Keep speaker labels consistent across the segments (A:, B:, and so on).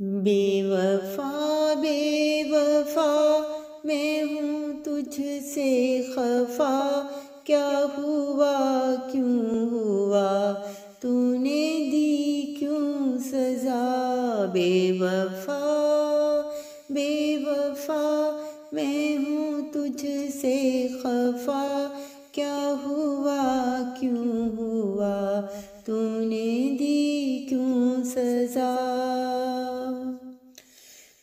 A: بے وفا میں ہوں تجھ سے خفا، کیا ہوا کیوں ہوا تو نے دی کیوں سزا؟ بے وفا میں ہوں تجھ سے خفا، کیا ہوا کیوں ہوا تو نے دی کیوں سزا؟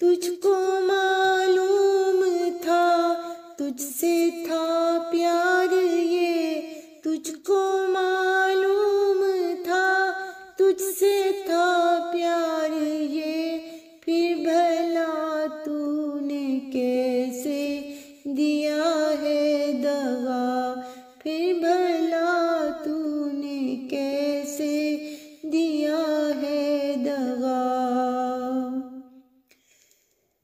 A: تجھ کو معلوم تھا تجھ سے تھا پیار یہ، تجھ کو معلوم تھا تجھ سے تھا پیار یہ، پھر بھلا تو نے کیسے دیا ہے دغا؟ پھر بھلا تو نے کیسے دیا ہے دغا؟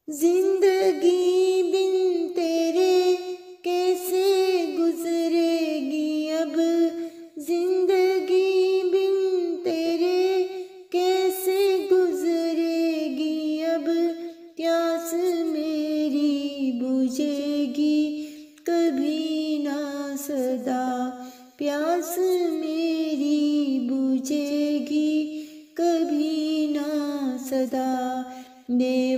A: زندگی بن تیرے کیسے گزرے گی اب، زندگی بن تیرے کیسے گزرے گی اب؟ پیاس میری بجھے گی کبھی نہ صدا، پیاس میری بجھے گی کبھی نہ صدا۔ بے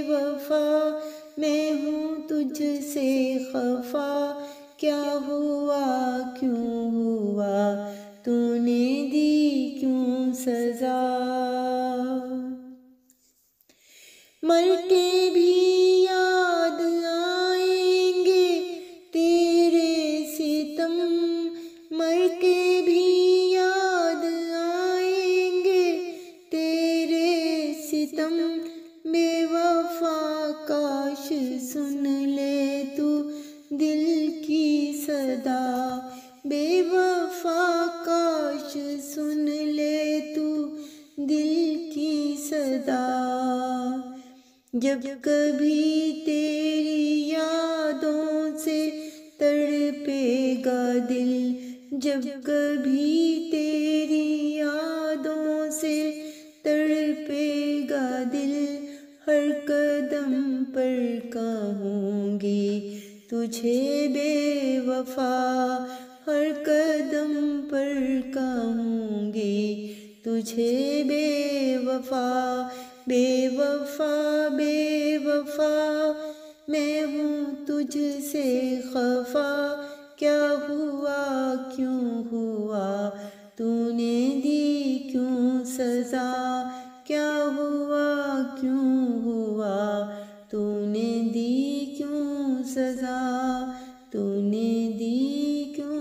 A: وفا میں ہوں تجھ سے خفا، کیا ہوا کیوں ہوا تو نے دی کیوں سزا؟ مر کے بھی یاد آئیں گے تیرے ستم، مر کے بھی یاد آئیں گے تیرے ستم۔ بے وفا کاش سن لے تو دل کی صدا، بے وفا کاش سن لے تو دل کی صدا۔ جب کبھی تیری یادوں سے تڑپے گا دل، جب کبھی تیری یادوں سے تڑپے گا دل، ہر قدم پر کہوں گی تجھے بے وفا، ہر قدم پر کہوں گی تجھے بے وفا۔ بے وفا میں ہوں تجھ سے خفا، کیا ہوا کیوں ہوا تو نے دی کیوں سزا؟ کیا ہوا کیوں ہوا تو نے دی کیوں سزا؟ تو نے دی کیوں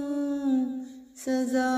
A: سزا؟